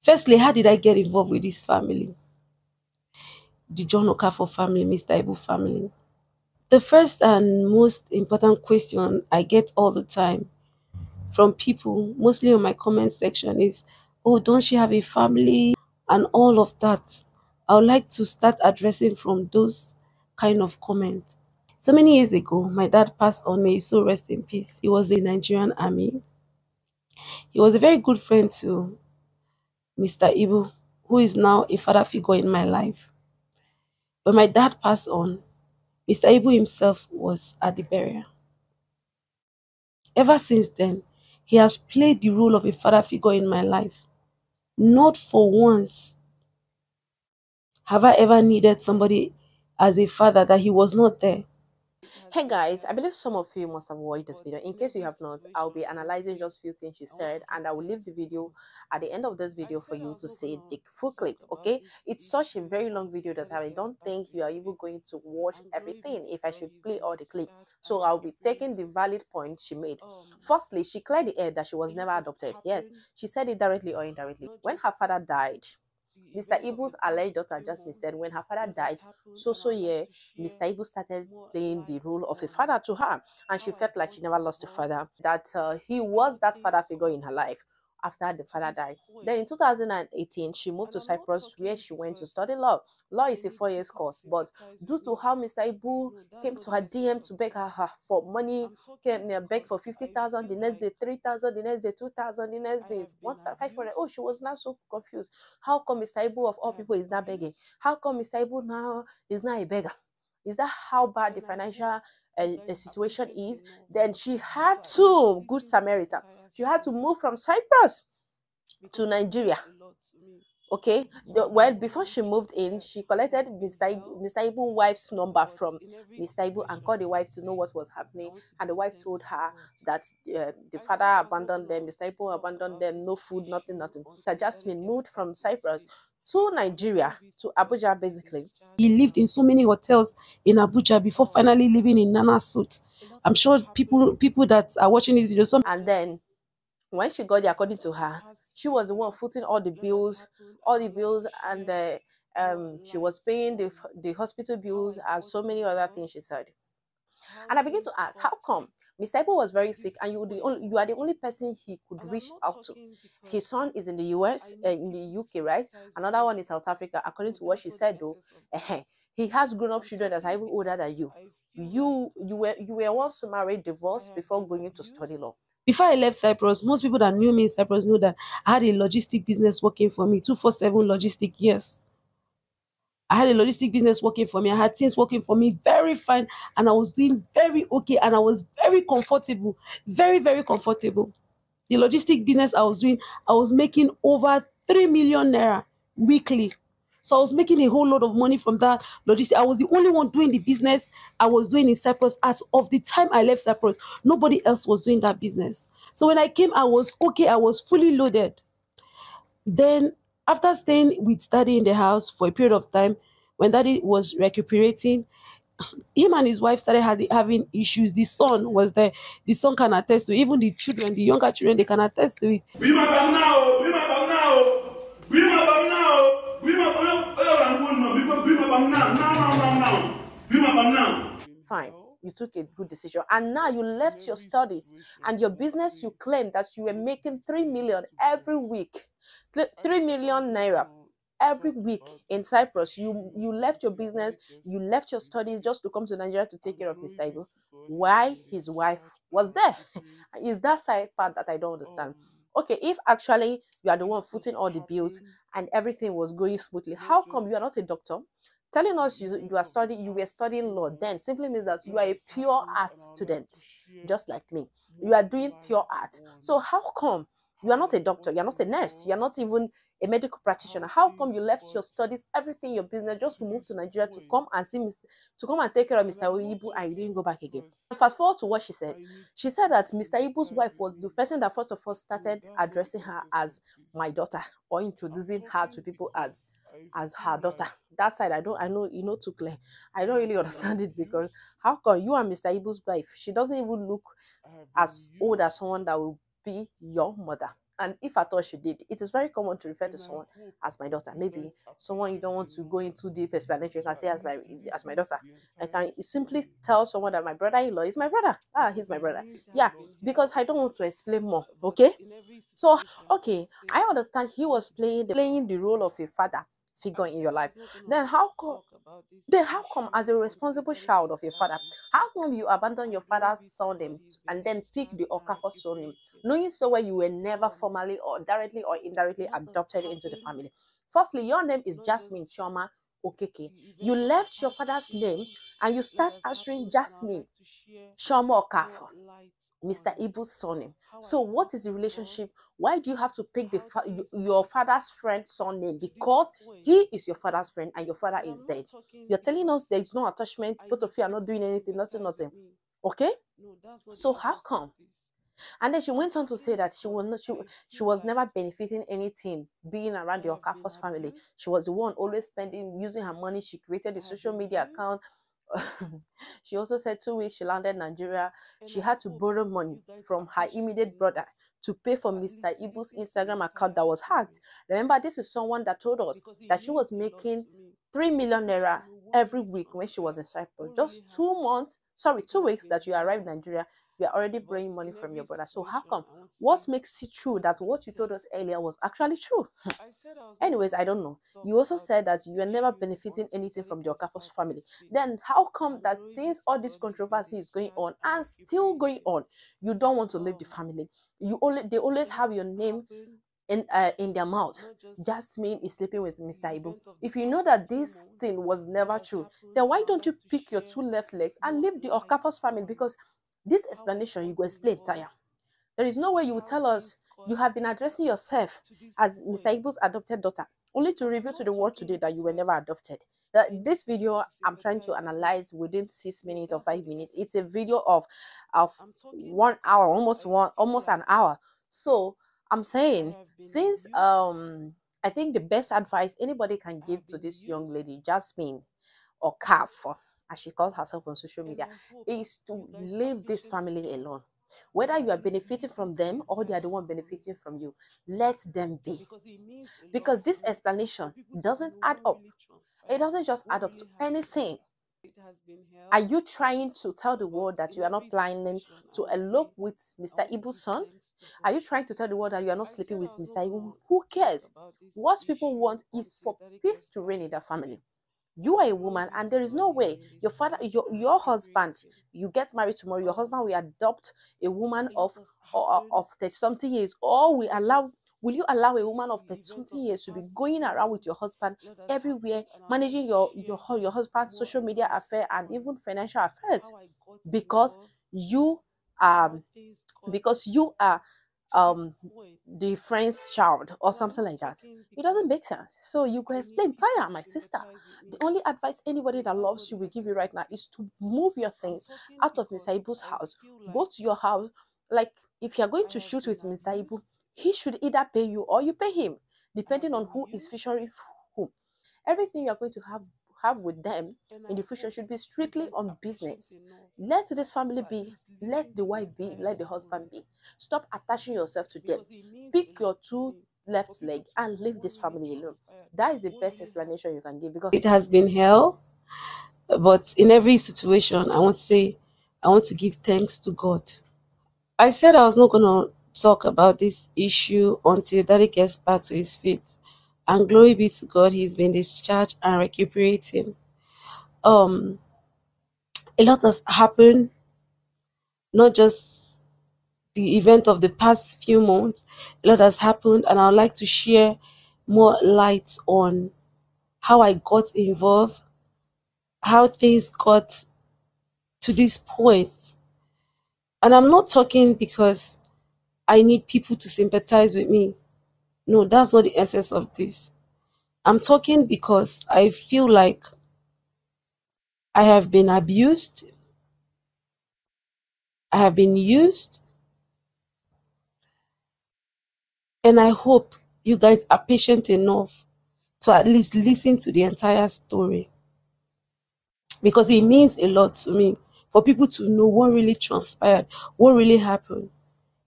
Firstly, how did I get involved with this family? The John Okafor family, Mr. Ibu family. The first and most important question I get all the time from people, mostly on my comment section, is, oh, don't she have a family? And all of that. I would like to start addressing from those kind of comments. So many years ago, my dad passed on. May his soul rest in peace. He was in the Nigerian army. He was a very good friend to Mr. Ibu, who is now a father figure in my life. When my dad passed on, Mr. Ibu himself was at the burial. Ever since then, he has played the role of a father figure in my life. Not for once have I ever needed somebody as a father that he was not there. Hey guys, I believe some of you must have watched this video. In case you have not, I'll be analyzing just few things she said, and I will leave the video at the end of this video for you to see the full clip. Okay, it's such a very long video that I don't think you are even going to watch everything if I should play all the clip. So I'll be taking the valid point she made. Firstly, she cleared the air that she was never adopted. Yes, she said it directly or indirectly. When her father died, Mr. Ibu's alleged daughter Jasmine said when her father died, yeah, Mr. Ibu started playing the role of a father to her, and she felt like she never lost a father, that he was that father figure in her life after the father died. Then in 2018, she moved to Cyprus where she went to study law. Law is a 4 years course, but due to how Mr. Ibu came to her DM to beg her for money, came near beg for 50,000, the next day 3,000, the next day 2,000, the next day 1,500. Oh, she was not so confused. How come Mr. Ibu of all people is not begging? How come Mr. Ibu now is not a beggar? Is that how bad the financial situation is? Then she had to, good Samaritan, she had to move from Cyprus to Nigeria. Okay, well, before she moved in, she collected Mr. Ibu's wife's number from Mr. Ibu and called the wife to know what was happening. And the wife told her that the father abandoned them, Mr. Ibu abandoned them, no food, nothing, nothing. Mr. Jasmine moved from Cyprus to Nigeria, to Abuja, basically. He lived in so many hotels in Abuja before finally living in Nana suit. I'm sure people that are watching this video, and then when she got there, according to her, she was the one footing all the bills, and she was paying the hospital bills and so many other things, she said. And I began to ask, how come Mr. Ibu was very sick and you are the only person he could reach out to? His son is in the US, in the UK, right? Another one in South Africa, according to what she said though. He has grown-up children that are even older than you. You were once married, divorced before going to study law. Before I left Cyprus, most people that knew me in Cyprus know that I had a logistic business working for me, 247 logistic, yes. I had a logistic business working for me. I had things working for me very fine, and I was doing very okay, and I was very comfortable, very, very comfortable. The logistic business I was doing, I was making over 3 million naira weekly. So I was making a whole lot of money from that logistic. I was the only one doing the business I was doing in Cyprus. As of the time I left Cyprus, nobody else was doing that business. So when I came, I was okay. I was fully loaded. Then after staying with daddy in the house for a period of time, when daddy was recuperating, him and his wife started having issues. The son was there. The son can attest to it. Even the children, the younger children, they can attest to it. Fine, you took a good decision, and now you left your studies and your business. You claim that you were making 3 million every week, 3 million naira every week in Cyprus. You left your business, you left your studies just to come to Nigeria to take care of Mr. Ibu. Why his wife was there? Is that side part that I don't understand. Okay, if actually you are the one footing all the bills and everything was going smoothly, how come you are not a doctor? Telling us you were studying law then simply means that you are a pure art student, just like me. You are doing pure art. So how come you are not a doctor, you're not a nurse, you're not even a medical practitioner? How come you left your studies, everything, your business, just to move to Nigeria to come and take care of Mr. Ibu, and you didn't go back again? Fast forward to what she said. She said that Mr. Ibu's wife was the person that first of all started addressing her as my daughter, or introducing her to people as her daughter. That side, I know too clear. I don't really understand it, because how come you and Mr. Ibu's wife, she doesn't even look as old as someone that will be your mother? And if at all she did, it is very common to refer to someone as my daughter. Maybe someone you don't want to go into deep explanation, you can say as my daughter. I can simply tell someone that my brother-in-law is my brother. Ah, he's my brother. Yeah, because I don't want to explain more. Okay. So okay, I understand he was playing the role of a father figure in your life. Then how come as a responsible child of your father, how come you abandon your father's surname and then pick the Okafor surname, knowing so well you were never formally or directly or indirectly adopted into the family? Firstly, your name is Jasmine Choma Okeke. You left your father's name and you start answering Jasmine Choma Okafor, Mr. Ibu's surname. So what is the relationship? Why do you have to pick your father's friend's surname? Because he is your father's friend and your father is dead. You're telling us there is no attachment, both of you are not doing anything, nothing. Okay? So how come? And then she went on to say that she was never benefiting anything being around the Okafor's family. She was the one always using her money. She created a social media account. She also said 2 weeks she landed Nigeria, she had to borrow money from her immediate brother to pay for Mr. Ibu's Instagram account that was hacked. Remember, this is someone that told us that she was making 3 million naira every week when she was in Cyprus. Just 2 weeks that you arrived in Nigeria, you are already borrowing money from your brother. So how come? What makes it true that what you told us earlier was actually true? Anyways, I don't know. You also said that you are never benefiting anything from the Okafor's family. Then how come that since all this controversy is going on and still going on, you don't want to leave the family? They always have your name in their mouth. Jasmine is sleeping with Mr. Ibu. If you know that this thing was never true, then why don't you pick your two left legs and leave the Okafor's family? Because this explanation you go explain tire. There is no way you will tell us you have been addressing yourself as Mr. Ibu's adopted daughter, only to reveal to the world today that you were never adopted. This video I'm trying to analyze within 6 minutes or 5 minutes. It's a video of 1 hour, almost an hour. So I'm saying, since I think the best advice anybody can give to this young lady, Jasmine, or Kaf, as she calls herself on social media, is to leave this family alone. Whether you are benefiting from them or they are the one benefiting from you, let them be. Because this explanation doesn't add up. It doesn't just add up to anything. Are you trying to tell the world that you are not planning to elope with Mr. Ibu's son? Are you trying to tell the world that you are not sleeping with Mr. Ibu? Who cares? What people want is for peace to reign in their family. You are a woman, and there is no way your husband, you get married tomorrow, your husband will adopt a woman of 30 something years, or will you allow a woman of 30 something years to be going around with your husband everywhere, managing your husband's social media affair and even financial affairs, because you are the friend's child or something like that? It doesn't make sense. So you go explain, Taya, my sister. The only advice anybody that loves you will give you right now is to move your things out of Mr. Ibu's house. Go to your house. Like, if you're going to shoot with Mr. Ibu, he should either pay you or you pay him, depending on who is featuring who. Everything you're going to have with them in the future should be strictly on business. Let this family be, let the wife be, let the husband be. Stop attaching yourself to them. Pick your two left leg and leave this family alone. That is the best explanation you can give, because It has been hell, but in every situation, I want to give thanks to God. I said I was not going to talk about this issue until Daddy gets back to his feet. And glory be to God, he's been discharged and recuperating. Um, a lot has happened, not just the event of the past few months. A lot has happened, and I would like to share more light on how I got involved, how things got to this point. And I'm not talking because I need people to sympathize with me. No, that's not the essence of this. I'm talking because I feel like I have been abused, I have been used, and I hope you guys are patient enough to at least listen to the entire story, because it means a lot to me for people to know what really transpired, what really happened.